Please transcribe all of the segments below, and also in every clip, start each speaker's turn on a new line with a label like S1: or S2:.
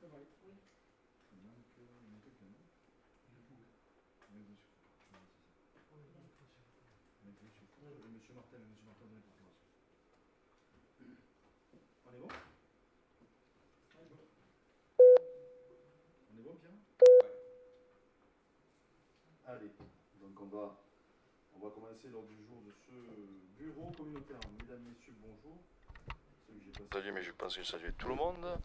S1: Il manque quelqu'un, non? Avec monsieur Foucault. Avec monsieur Foucault et monsieur Martin. Mais monsieur Martin donne la procuration. On est bon? On est bon, Pierre? Allez, donc on va commencer l'ordre du jour de ce bureau communautaire. Mesdames, messieurs, bonjour.
S2: Salut, mais je pense que je salue tout le monde.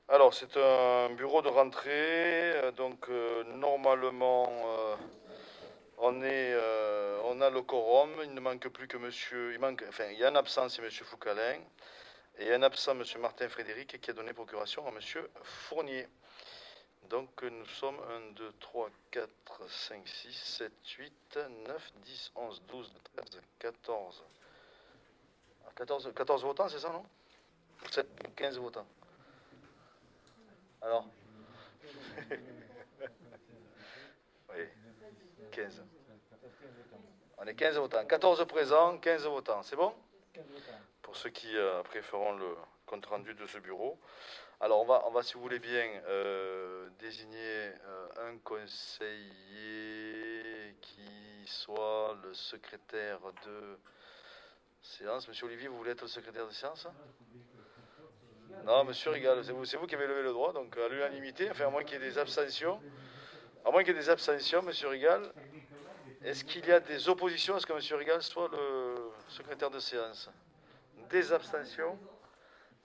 S2: Alors, c'est un bureau de rentrée, donc normalement on a le quorum. Il ne manque plus que monsieur. Il y a un absent, c'est monsieur Foucalin, et un absent, monsieur Martin Frédéric, qui a donné procuration à monsieur Fournier. Donc nous sommes 1, 2, 3, 4, 5, 6, 7, 8, 9, 10, 11, 12, 13, 14. 14 votants, c'est ça, non? 15 votants. Alors oui, 15. On est 15 votants. 14 présents, 15 votants. C'est bon? Pour ceux qui après feront le compte rendu de ce bureau. Alors on va si vous voulez bien, désigner un conseiller qui soit le secrétaire de séance. Monsieur Olivier, vous voulez être le secrétaire de séance? Non, monsieur Rigal, c'est vous qui avez levé le droit, donc à l'unanimité, enfin à moins qu'il y ait des abstentions. À moins qu'il y ait des abstentions, monsieur Rigal. Est-ce qu'il y a des oppositions à ce que monsieur Rigal soit le secrétaire de séance? Des abstentions?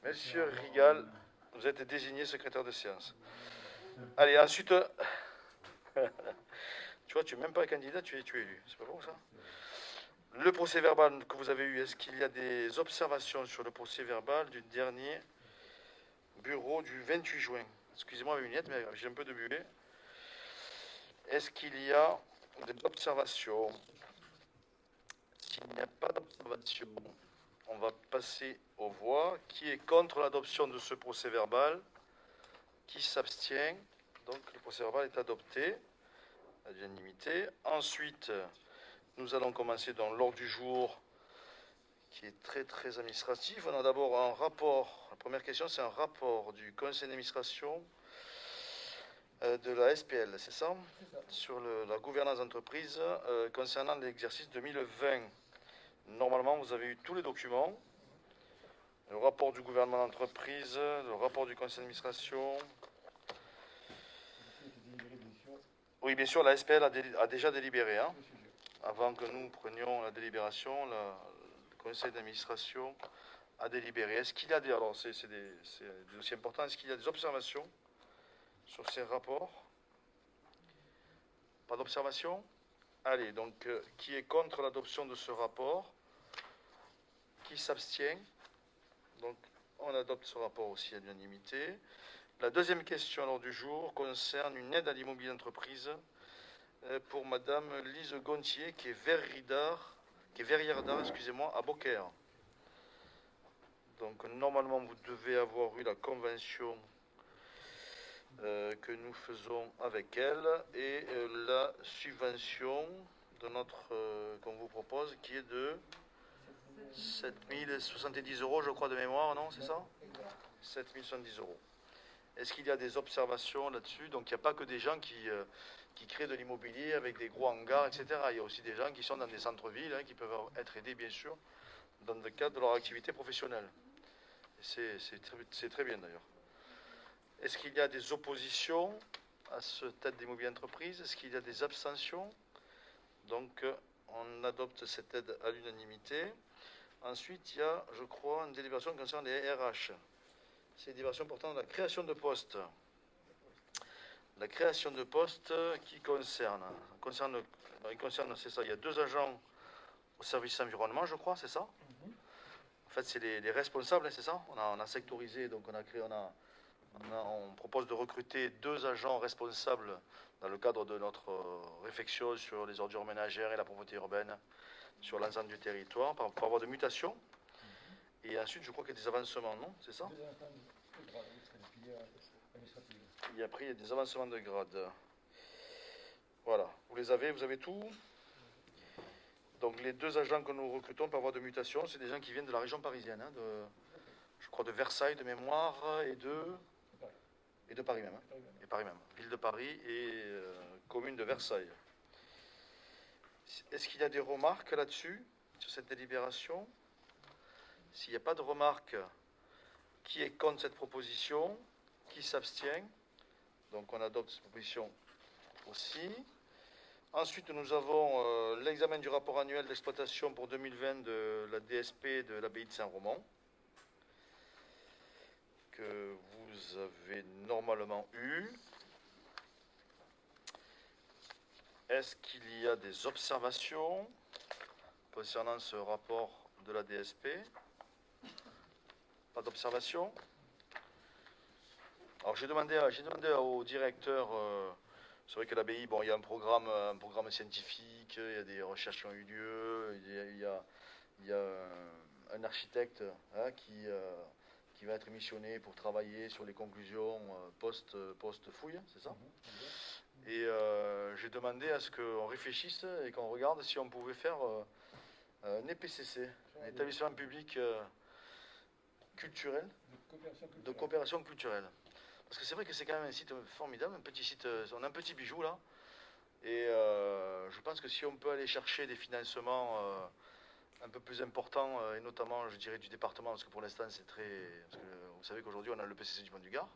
S2: Monsieur Rigal, vous êtes désigné secrétaire de séance. Allez, ensuite... tu vois, tu n'es même pas candidat, tu es élu. C'est pas bon, ça? Le procès verbal que vous avez eu, est-ce qu'il y a des observations sur le procès verbal du dernier bureau du 28 juin? Excusez-moi mes lunettes, mais j'ai un peu de buée. Est-ce qu'il y a des observations? S'il n'y a pas d'observation, on va passer aux voix. Qui est contre l'adoption de ce procès verbal? Qui s'abstient? Donc le procès verbal est adopté à l'unanimité. Ensuite, nous allons commencer dans l'ordre du jour qui est très très administratif. On a d'abord un rapport. La première question, c'est un rapport du conseil d'administration de la SPL, c'est ça? Sur la gouvernance d'entreprise concernant l'exercice 2020. Normalement, vous avez eu tous les documents. Le rapport du gouvernement d'entreprise, le rapport du conseil d'administration. Oui, bien sûr, la SPL a déjà délibéré. Hein, avant que nous prenions la délibération, le conseil d'administration a délibéré. Est-ce qu'il y a des... Alors, c'est des dossiers importants. Est-ce qu'il y a des observations sur ces rapports? Pas d'observation? Allez, donc, qui est contre l'adoption de ce rapport? Qui s'abstient? Donc, on adopte ce rapport aussi à l'unanimité. La deuxième question à l'ordre du jour concerne une aide à l'immobilier d'entreprise pour Madame Lise Gontier, qui est verrière d'art, à Beaucaire. Donc, normalement, vous devez avoir eu la convention que nous faisons avec elle et la subvention de qu'on vous propose, qui est de 7070 euros, je crois, de mémoire, non, c'est ça? 7070 euros. Est-ce qu'il y a des observations là-dessus? Donc il n'y a pas que des gens qui créent de l'immobilier avec des gros hangars, etc. Il y a aussi des gens qui sont dans des centres-villes, hein, qui peuvent être aidés, bien sûr, dans le cadre de leur activité professionnelle. C'est très bien, d'ailleurs. Est-ce qu'il y a des oppositions à cette aide d'immobilier d'entreprise? Est-ce qu'il y a des abstentions? Donc on adopte cette aide à l'unanimité. Ensuite, il y a, je crois, une délibération concernant les RH. C'est une délibération portant la création de postes. La création de postes qui concerne, c'est ça, il y a 2 agents au service environnement, je crois, c'est ça? En fait, c'est les responsables, hein, c'est ça? On a sectorisé, donc on propose de recruter 2 agents responsables dans le cadre de notre réflexion sur les ordures ménagères et la propreté urbaine sur l'ensemble du territoire, pour avoir de mutations. Et ensuite, je crois qu'il y a des avancements, non? C'est ça? Et après, il y a des avancements de grade. Voilà. Vous avez tout. Donc, les 2 agents que nous recrutons par voie de mutation, c'est des gens qui viennent de la région parisienne, hein, je crois de Versailles de mémoire et de Et de Paris même. Hein. Et Paris même. Ville de Paris et commune de Versailles. Est-ce qu'il y a des remarques là-dessus, sur cette délibération? S'il n'y a pas de remarques, qui est contre cette proposition? Qui s'abstient? Donc on adopte cette proposition aussi. Ensuite, nous avons l'examen du rapport annuel d'exploitation pour 2020 de la DSP de l'abbaye de Saint-Romond, que vous avez normalement eu. Est-ce qu'il y a des observations concernant ce rapport de la DSP? Pas d'observation? Alors j'ai demandé au directeur, c'est vrai que l'abbaye, bon, il y a un programme scientifique, il y a des recherches qui ont eu lieu, il y a un architecte hein, qui va être missionné pour travailler sur les conclusions post-fouille, c'est ça? Et j'ai demandé à ce qu'on réfléchisse et qu'on regarde si on pouvait faire un EPCC, un établissement public culturel, de coopération culturelle. Parce que c'est vrai que c'est quand même un site formidable, un petit site, on a un petit bijou là, et je pense que si on peut aller chercher des financements un peu plus importants, et notamment je dirais du département, parce que pour l'instant c'est très... Parce que vous savez qu'aujourd'hui on a le PCC du Pont du Gard,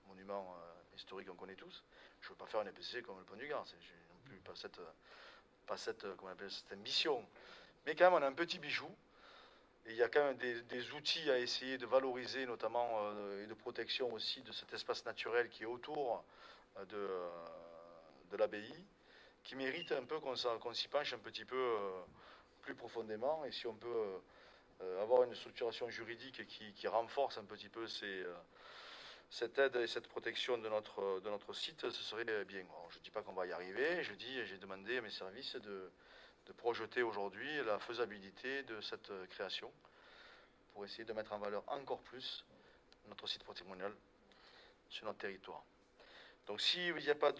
S2: monument historique qu'on connaît tous. Je ne veux pas faire un EPCC comme le Pont du Gard, j'ai non plus pas cette comment on appelle, cette ambition. Mais quand même on a un petit bijou, et il y a quand même des outils à essayer de valoriser, notamment et de protection aussi de cet espace naturel qui est autour de l'abbaye, qui mérite un peu qu'on s'y penche un petit peu plus profondément, et si on peut avoir une structuration juridique qui renforce un petit peu cette aide et cette protection de notre site, ce serait bien. Alors, je ne dis pas qu'on va y arriver, j'ai demandé à mes services de projeter aujourd'hui la faisabilité de cette création pour essayer de mettre en valeur encore plus notre site patrimonial sur notre territoire. Donc s'il n'y a pas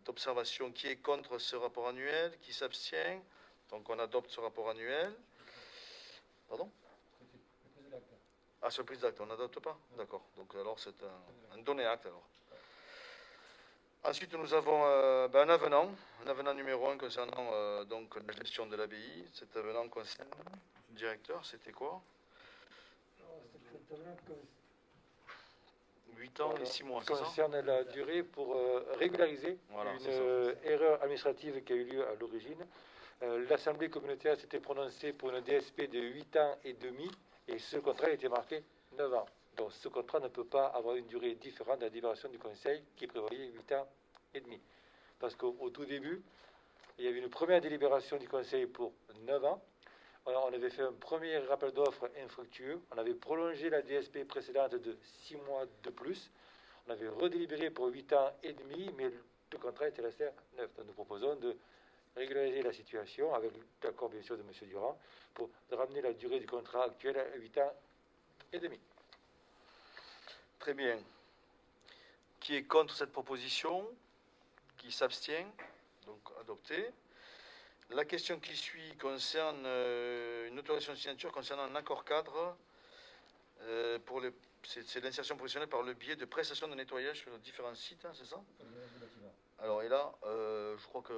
S2: d'observation, qui est contre ce rapport annuel, qui s'abstient, donc on adopte ce rapport annuel. Pardon? Ah, sur prise d'acte, on n'adopte pas? D'accord. Donc alors c'est un donné acte alors. Ensuite, nous avons un avenant numéro 1 concernant donc la gestion de l'abbaye. Cet avenant concerne le directeur, c'était quoi? 8 ans et 6 mois, c'est ça?
S3: Concerne la durée pour régulariser
S2: voilà,
S3: une erreur administrative qui a eu lieu à l'origine. L'Assemblée communautaire s'était prononcée pour une DSP de 8 ans et demi, et ce contrat était marqué 9 ans. Donc ce contrat ne peut pas avoir une durée différente de la délibération du Conseil qui prévoyait 8 ans et demi. Parce qu'au tout début, il y avait une première délibération du Conseil pour 9 ans. Alors, on avait fait un premier rappel d'offres infructueux. On avait prolongé la DSP précédente de 6 mois de plus. On avait redélibéré pour 8 ans et demi, mais le contrat était resté à 9. Donc nous proposons de régulariser la situation avec l'accord bien sûr de M. Durand pour ramener la durée du contrat actuel à 8 ans et demi.
S2: Très bien. Qui est contre cette proposition? Qui s'abstient? Donc adopté. La question qui suit concerne une autorisation de signature concernant un accord cadre c'est l'insertion professionnelle par le biais de prestations de nettoyage sur différents sites, hein, c'est ça? Alors et là, je crois que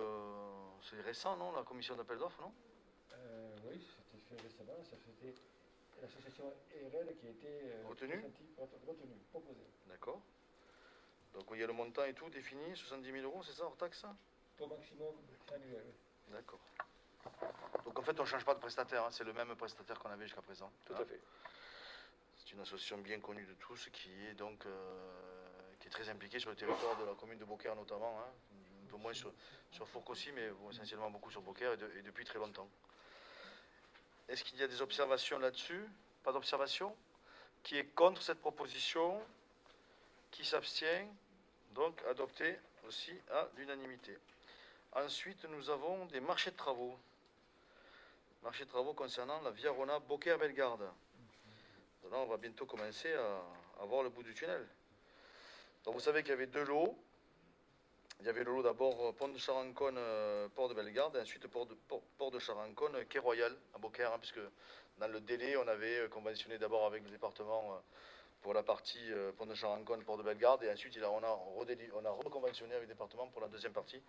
S2: c'est récent, non, la commission d'appel d'offres, non?
S3: Oui, c'était fait récemment. C'était l'association ERL qui a été retenue, proposée.
S2: D'accord. Donc il y a le montant et tout défini, 70 000 €, c'est ça, hors taxe?
S3: Au maximum annuel.
S2: D'accord. Donc en fait, on ne change pas de prestataire, hein, c'est le même prestataire qu'on avait jusqu'à présent.
S3: Tout à fait.
S2: C'est une association bien connue de tous qui est donc qui est très impliquée sur le territoire de la commune de Beaucaire notamment, hein, un peu moins sur Fourques aussi, mais bon, essentiellement beaucoup sur Beaucaire et depuis très longtemps. Est-ce qu'il y a des observations là-dessus? Pas d'observation? Qui est contre cette proposition? Qui s'abstient? Donc adopté aussi à l'unanimité. Ensuite, nous avons des marchés de travaux. Marchés de travaux concernant la Via Rona Beaucaire-Bellegarde. Là, on va bientôt commencer à voir le bout du tunnel. Donc, vous savez qu'il y avait deux lots. Il y avait le lot d'abord Pont de Charenconne, Port de Bellegarde, et ensuite Port de Charenconne, Quai Royal à Beaucaire, hein, puisque dans le délai, on avait conventionné d'abord avec le département pour la partie pont de Charenconne, port de Bellegarde, et ensuite on a reconventionné avec le département pour la deuxième partie.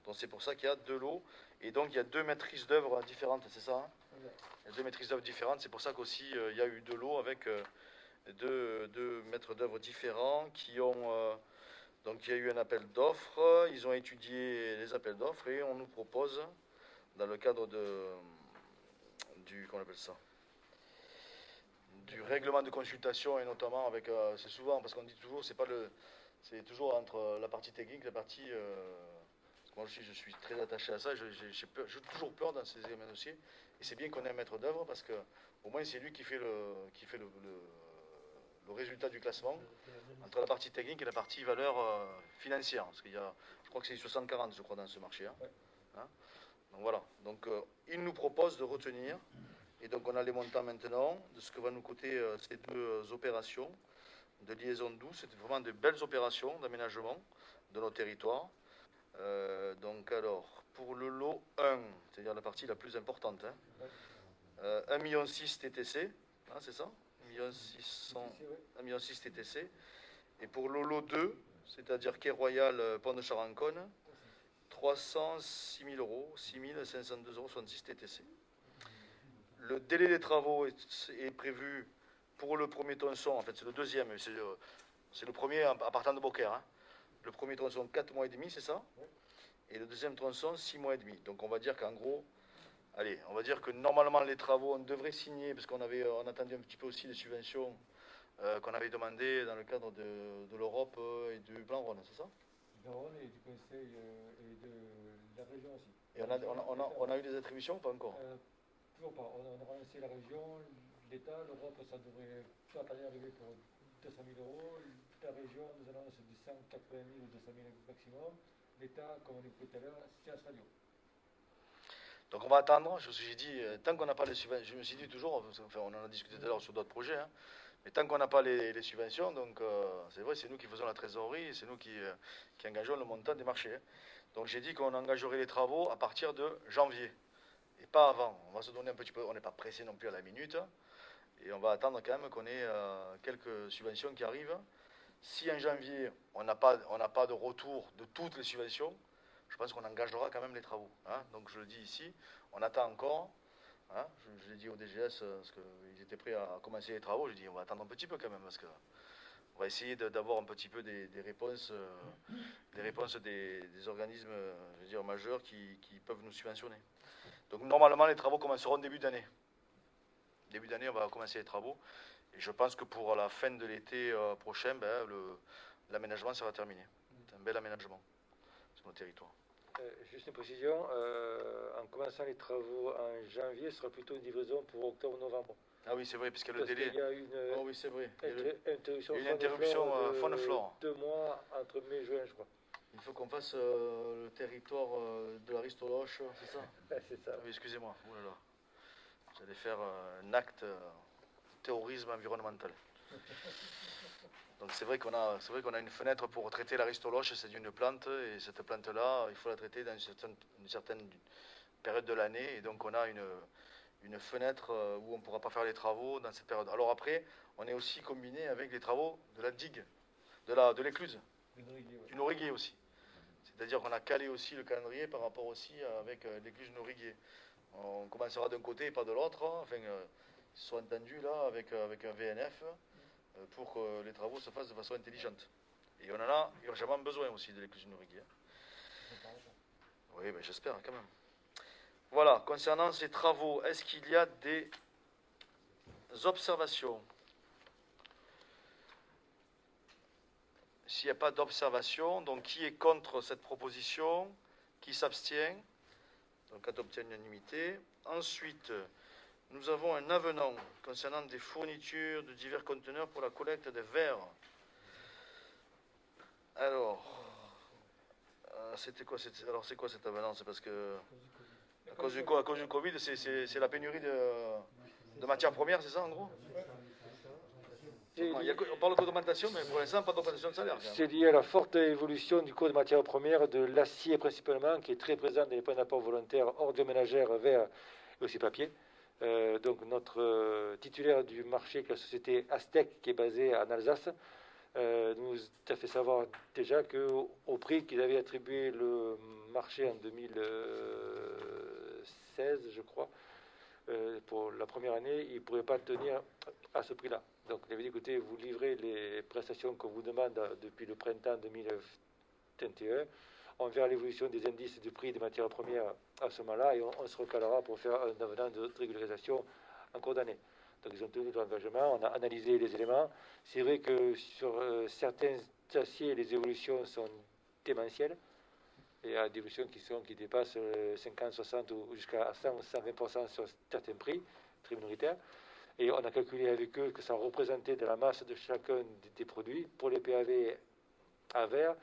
S2: Donc c'est pour ça qu'il y a deux lots, et donc il y a deux maîtrises d'œuvre différentes, c'est ça, hein? Il y a deux maîtrises d'œuvre différentes, c'est pour ça qu'aussi il y a eu deux lots avec deux maîtres d'œuvre différents qui ont... donc il y a eu un appel d'offres, ils ont étudié les appels d'offres et on nous propose, dans le cadre comment on appelle ça, du règlement de consultation, et notamment avec, c'est souvent, parce qu'on dit toujours, c'est toujours entre la partie technique, la partie, moi aussi je suis très attaché à ça, j'ai toujours peur dans ces examens dossiers, et c'est bien qu'on ait un maître d'œuvre, parce que au moins c'est lui qui fait le résultat du classement, entre la partie technique et la partie valeur financière, parce qu'il y a, je crois que c'est 60-40, je crois, dans ce marché, hein. Hein, donc voilà, donc il nous propose de retenir. Et donc on a les montants maintenant de ce que va nous coûter ces deux opérations de liaison douce. C'est vraiment de belles opérations d'aménagement de nos territoires. Donc alors, pour le lot 1, c'est-à-dire la partie la plus importante, hein, 1,6 million TTC, hein, c'est ça, 1,6 million TTC. Et pour le lot 2, c'est-à-dire quai Royal, pont de Charenconne, 306 000 euros, 6 502,66 euros TTC. Le délai des travaux est prévu pour le premier tronçon, en fait c'est le deuxième, c'est le premier à partant de Beaucaire, hein. Le premier tronçon 4 mois et demi, c'est ça? Et le deuxième tronçon 6 mois et demi. Donc on va dire qu'en gros, allez, on va dire que normalement les travaux, on devrait signer, parce on attendait un petit peu aussi les subventions qu'on avait demandées dans le cadre de l'Europe et du plan Rhône, c'est ça?
S3: Du Rhône et du Conseil et de la région aussi.
S2: Et on a eu des attributions ou pas encore?
S3: Toujours pas. On a relancé la région, l'État, l'Europe, ça devrait pas tarder à arriver pour 200 000 euros. La région nous annonce du 180 000 ou 200 000 maximum. L'État, comme on écoutait tout à l'heure, c'est à radio.
S2: Donc on va attendre. J'ai dit, tant qu'on n'a pas les subventions, je me suis dit toujours, enfin on en a discuté tout à l'heure sur d'autres projets, hein, mais tant qu'on n'a pas les subventions, donc c'est vrai, c'est nous qui faisons la trésorerie, c'est nous qui engageons le montant des marchés, hein. Donc j'ai dit qu'on engagerait les travaux à partir de janvier. Et pas avant. On va se donner un petit peu, on n'est pas pressé non plus à la minute, et on va attendre quand même qu'on ait quelques subventions qui arrivent. Si en janvier on n'a pas de retour de toutes les subventions, je pense qu'on engagera quand même les travaux, hein. Donc je le dis ici, on attend encore, hein. Je l'ai dit au DGS parce qu'ils étaient prêts à commencer les travaux. J'ai dit on va attendre un petit peu quand même, parce que on va essayer d'avoir un petit peu des réponses, des organismes, je veux dire, majeurs qui peuvent nous subventionner. Donc normalement les travaux commenceront début d'année. Début d'année on va commencer les travaux. Et je pense que pour la fin de l'été prochain, l'aménagement sera terminé. C'est un bel aménagement sur nos territoires.
S3: Juste une précision, en commençant les travaux en janvier, ce sera plutôt une livraison pour octobre-novembre.
S2: Ah oui, c'est vrai, puisqu'il y a le délai.
S3: Il y a une,
S2: oh oui, c'est vrai.
S3: une
S2: interruption fond de flore.
S3: 2 mois entre mai et juin, je crois.
S2: Il faut qu'on fasse le territoire de la Ristoloche, c'est ça?
S3: C'est ça.
S2: Oui, excusez-moi. Oh là là. J'allais faire un acte de terrorisme environnemental. Donc c'est vrai qu'on a une fenêtre pour traiter la Ristoloche, c'est une plante, et cette plante-là, il faut la traiter dans une certaine période de l'année, et donc on a une fenêtre où on ne pourra pas faire les travaux dans cette période. Alors après, on est aussi combiné avec les travaux de la digue, de l'écluse, du Noriguier aussi. C'est-à-dire qu'on a calé aussi le calendrier par rapport aussi avec l'écluse Noriguier. On commencera d'un côté et pas de l'autre, hein. Enfin, ils se sont entendus là avec un VNF pour que les travaux se fassent de façon intelligente. Et on en a urgemment besoin aussi de l'écluse Noriguier. Oui, mais j'espère quand même. Voilà, concernant ces travaux, est-ce qu'il y a des observations? S'il n'y a pas d'observation, donc qui est contre cette proposition? Qui s'abstient? Donc adopté à l'unanimité. Ensuite, nous avons un avenant concernant des fournitures de divers conteneurs pour la collecte des verres. Alors, c'était quoi? Alors c'est quoi cet avenant? C'est parce que à cause du Covid, c'est la pénurie de matières premières, c'est ça en gros? On parle d'augmentation, mais pour l'instant, pas d'augmentation de salaire.
S3: C'est lié à la forte évolution du coût de matières premières, de l'acier principalement, qui est très présent dans les points d'apport volontaires, ordures ménagères, verre et aussi papier. Donc notre titulaire du marché, qui est la société Aztec, qui est basée en Alsace, nous a fait savoir déjà qu'au prix qu'ils avaient attribué le marché en 2016, je crois, pour la première année, ils ne pourraient pas tenir à ce prix-là. Donc il avait dit, écoutez, vous livrez les prestations qu'on vous demande depuis le printemps 2021, on verra l'évolution des indices du prix des matières premières à ce moment-là et on se recalera pour faire un avenant de régularisation en cours d'année. Donc ils ont tenu leur engagement, on a analysé les éléments. C'est vrai que sur certains aciers, les évolutions sont démentielles. Il y a des évolutions qui dépassent 50, 60 ou jusqu'à 100 ou 120% sur certains prix minoritaires. Et on a calculé avec eux que ça représentait de la masse de chacun des produits. Pour les PAV à verre,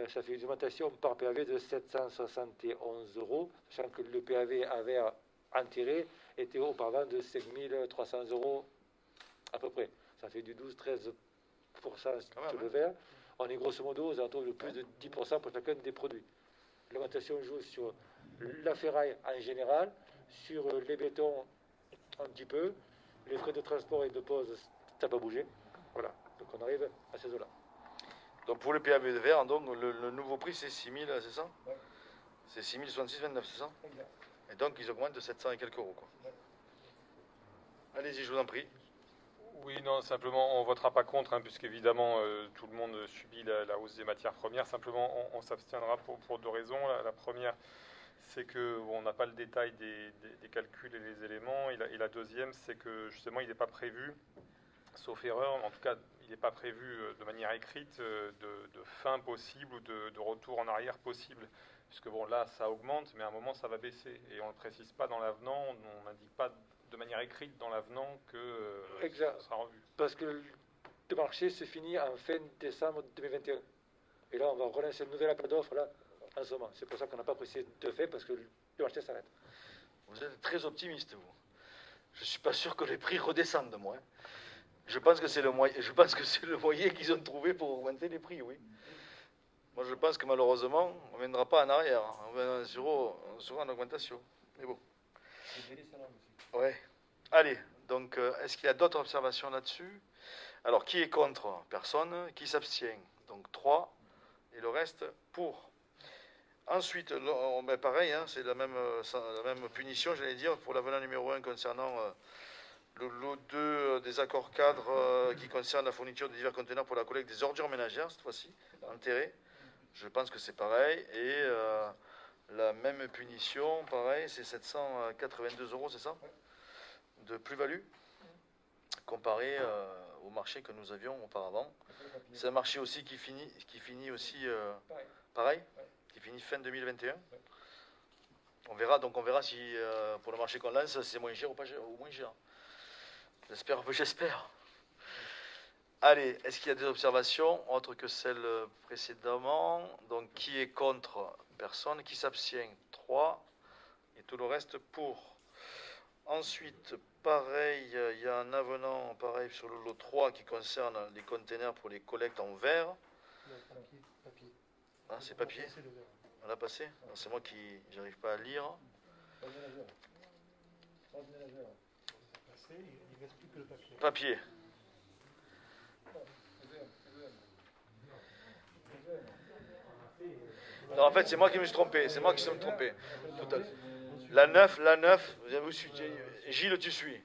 S3: ça fait une augmentation par PAV de 771 €, sachant que le PAV à verre enterré était auparavant de 5300 € à peu près. Ça fait du 12-13% sur le verre. On est grosso modo aux alentours de plus de 10% pour chacun des produits. L'augmentation joue sur la ferraille en général, sur les bétons un petit peu, les frais de transport et de pose, ça n'a pas bougé. Voilà, donc on arrive à ces eaux-là.
S2: Donc pour le PAV de verre, donc, le nouveau prix c'est 6 000, c'est ça? Ouais. C'est 6 066,29, c'est ça? Exact. Et donc ils augmentent de 700 et quelques euros, quoi. Ouais. Allez-y, je vous en prie.
S4: Oui, non, simplement, on ne votera pas contre, hein, puisqu'évidemment, tout le monde subit la hausse des matières premières. Simplement, on s'abstiendra pour deux raisons. La première, c'est qu'on n'a pas le détail des calculs et les éléments. Et la deuxième, c'est que, justement, il n'est pas prévu, sauf erreur, en tout cas, il n'est pas prévu de manière écrite de fin possible ou de retour en arrière possible. Puisque, bon, là, ça augmente, mais à un moment, ça va baisser. Et on ne le précise pas dans l'avenant, on n'indique pas de manière écrite dans l'avenant que ça sera revu.
S3: Parce que le marché se finit en fin décembre 2021. Et là, on va relancer un nouvel appel d'offres là, en ce moment. C'est pour ça qu'on n'a pas précisé de fait, parce que le marché s'arrête.
S2: Vous êtes très optimiste, vous. Je ne suis pas sûr que les prix redescendent, moi. Je pense que c'est le moyen qu'ils ont trouvé pour augmenter les prix, oui. Moi, je pense que malheureusement, on ne viendra pas en arrière. On sera en augmentation. Mais bon. Ouais. Allez, donc, est-ce qu'il y a d'autres observations là-dessus? Alors, qui est contre? Personne. Qui s'abstient? Donc, 3. Et le reste, pour. Ensuite, pareil, hein, c'est la même punition, j'allais dire, pour l'avenant numéro 1 concernant le lot 2 des accords cadres qui concerne la fourniture de divers conteneurs pour la collecte des ordures ménagères, cette fois-ci, enterrées. Je pense que c'est pareil. Et la même punition, pareil, c'est 782 €, c'est ça? De plus-value comparé au marché que nous avions auparavant. C'est un marché aussi qui finit aussi pareil, qui finit fin 2021. On verra si pour le marché qu'on lance, c'est moins cher ou moins cher. J'espère. Allez, est-ce qu'il y a des observations autres que celles précédemment? Donc, qui est contre? Personne. Qui s'abstient? 3. Et tout le reste pour. Ensuite, pareil, il y a un avenant, pareil, sur le lot 3 qui concerne les containers pour les collectes en verre.
S5: Papier.
S2: Ah, c'est papier? On l'a passé? C'est moi qui n'arrive pas à lire. Papier. Non, en fait, c'est moi qui me suis trompé. La 9, vous suivez. Gilles, tu suis.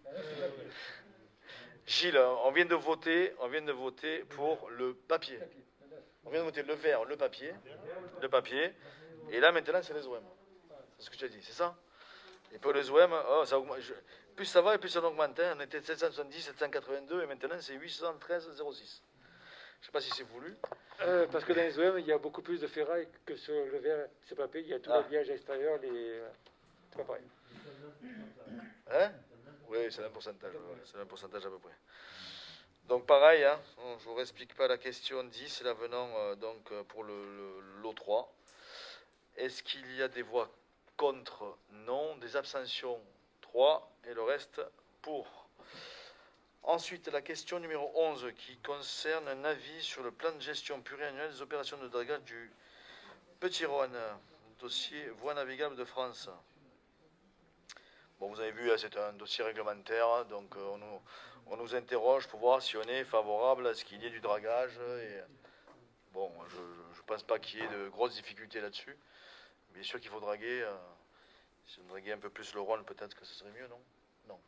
S2: Gilles, on vient de voter pour le papier. On vient de voter le verre, le papier. Et là, maintenant, c'est les OM. C'est ce que tu as dit, c'est ça? Et pour les OM, ça augmente. Plus ça va et plus ça augmente. Hein. On était 770, 782 et maintenant, c'est 813,06. Je ne sais pas si c'est voulu.
S3: Parce que dans les OM, il y a beaucoup plus de ferraille que sur le verre, c'est papier. Il y a tout l'habillage extérieur, c'est pas pareil.
S2: Hein? Oui, c'est un pourcentage. C'est un pourcentage à peu près. Donc pareil, hein, je ne vous explique pas la question 10, l'avenant donc pour le lot 3. Est-ce qu'il y a des voix contre? Non. Des abstentions? 3. Et le reste pour. Ensuite, la question numéro 11 qui concerne un avis sur le plan de gestion pluriannuel des opérations de dragage du Petit Rhône, dossier Voies navigables de France. Bon, vous avez vu, hein, c'est un dossier réglementaire, hein, donc on nous interroge pour voir si on est favorable à ce qu'il y ait du dragage. Et, bon, je ne pense pas qu'il y ait de grosses difficultés là-dessus. Bien sûr qu'il faut draguer. Si on draguait un peu plus le Rhône, peut-être que ce serait mieux, non? Non.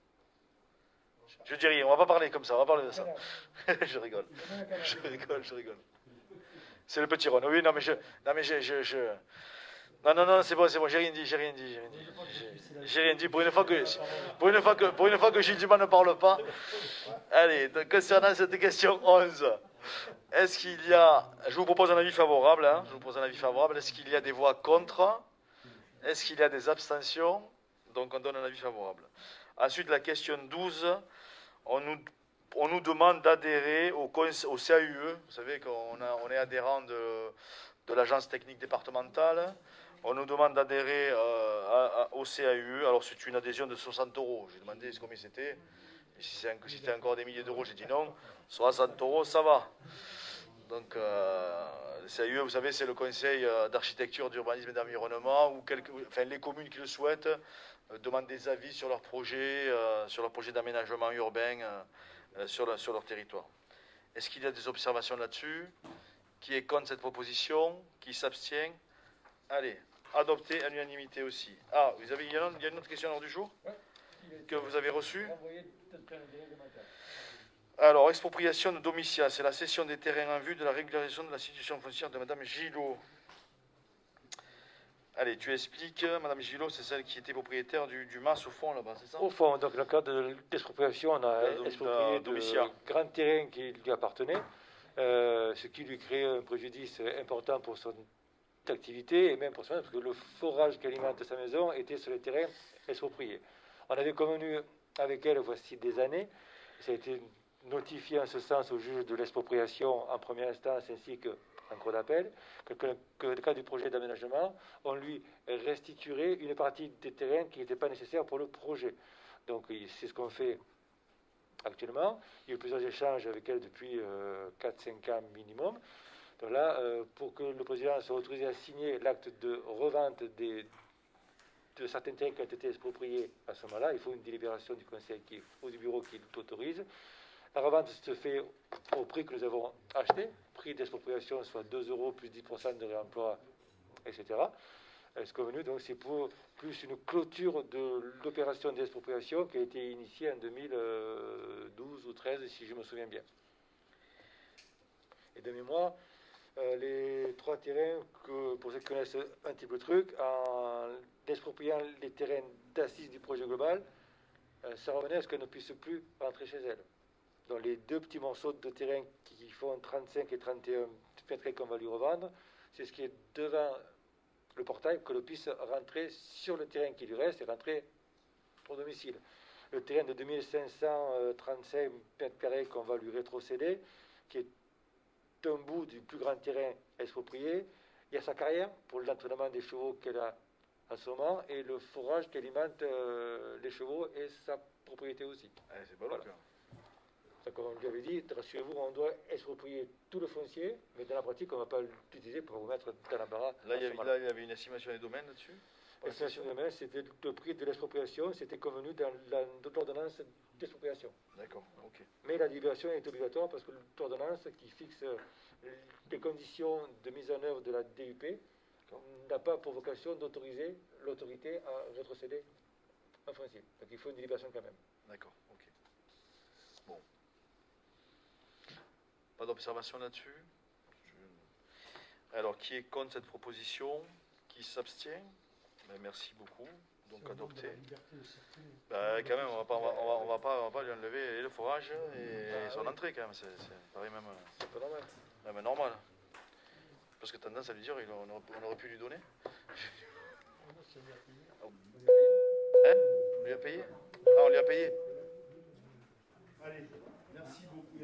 S2: Je dis rien, on va pas parler comme ça, on va parler de ça. Je rigole. Je rigole. C'est le petit Rhône. Oui, non, mais non, c'est bon, j'ai rien dit. J'ai rien dit. Pour une fois que Gilles Dumas ne parle pas. Allez, donc, concernant cette question 11, est-ce qu'il y a, je vous propose un avis favorable, hein, est-ce qu'il y a des voix contre? Est-ce qu'il y a des abstentions? Donc on donne un avis favorable. Ensuite, la question 12, on nous demande d'adhérer au CAUE. Vous savez qu'on est adhérent de l'agence technique départementale. On nous demande d'adhérer au CAUE. Alors c'est une adhésion de 60 euros. J'ai demandé combien c'était. Et si c'était encore des milliers d'euros, j'ai dit non. 60 euros, ça va. Donc, le CAUE, vous savez, c'est le Conseil d'architecture, d'urbanisme et d'environnement, où les communes qui le souhaitent demandent des avis sur leur projet d'aménagement urbain sur leur territoire. Est-ce qu'il y a des observations là-dessus? Qui est contre cette proposition? Qui s'abstient? Allez, adopté à l'unanimité aussi. Ah, il y a une autre question à l'ordre du jour que vous avez reçue? Alors, expropriation de domicile, c'est la cession des terrains en vue de la régularisation de la situation foncière de Madame Gillot. Allez, tu expliques, Madame Gillot, c'est celle qui était propriétaire du mas au fond, là-bas, c'est ça?
S3: Au fond, donc, dans le cadre de l'expropriation, on a exproprié de grands terrains qui lui appartenaient, ce qui lui créait un préjudice important pour son activité et même pour son parce que le forage qui alimente sa maison était sur les terrains expropriés. On avait convenu avec elle, voici des années, ça a été notifié en ce sens au juge de l'expropriation en première instance ainsi qu'en cour d'appel, que dans le cas du projet d'aménagement, on lui restituerait une partie des terrains qui n'étaient pas nécessaires pour le projet. Donc c'est ce qu'on fait actuellement. Il y a eu plusieurs échanges avec elle depuis 4-5 ans minimum. Donc là, pour que le président soit autorisé à signer l'acte de revente de certains terrains qui ont été expropriés à ce moment-là, il faut une délibération du conseil ou du bureau qui l'autorise. La revente se fait au prix que nous avons acheté, prix d'expropriation soit 2 euros plus 10% de réemploi, etc. Ce convenu, donc c'est pour plus une clôture de l'opération d'expropriation qui a été initiée en 2012 ou 2013, si je me souviens bien. Et de mémoire, les 3 terrains, pour ceux qui connaissent un petit peu le truc, en expropriant les terrains d'assises du projet global, ça revenait à ce qu'elle ne puisse plus rentrer chez elle. Donc les 2 petits morceaux de terrain qui font 35 et 31 mètres qu'on va lui revendre, c'est ce qui est devant le portail, que l'on puisse rentrer sur le terrain qui lui reste et rentrer au domicile. Le terrain de 2535 mètres carrés qu'on va lui rétrocéder, qui est un bout du plus grand terrain exproprié, il y a sa carrière pour l'entraînement des chevaux qu'elle a en ce moment et le forage qui alimente les chevaux et sa propriété aussi.
S2: Allez, c'est bon,
S3: voilà. Comme on lui avait dit, rassurez-vous, on doit exproprier tout le foncier, mais dans la pratique, on ne va pas l'utiliser pour vous mettre dans l'embarras.
S2: Là, il y avait une estimation des domaines là-dessus?
S3: L'estimation des domaines, c'était le prix de l'expropriation, c'était convenu dans l'ordonnance d'expropriation.
S2: D'accord, ok.
S3: Mais la délibération est obligatoire parce que l'ordonnance qui fixe les conditions de mise en œuvre de la DUP n'a pas pour vocation d'autoriser l'autorité à rétrocéder un foncier. Donc il faut une délibération quand même.
S2: D'accord, ok. Bon. Pas d'observation là-dessus? Alors, qui est contre cette proposition? Qui s'abstient? Ben, merci beaucoup. Donc adopté. Ben, quand même, on va pas lui enlever le forage et son entrée quand même. C'est pareil même.
S3: C'est pas normal.
S2: Même normal. Parce que tendance à lui dire, on aurait pu lui donner. Hein? On lui a payé? Ah, on lui a payé.
S1: Allez, merci beaucoup.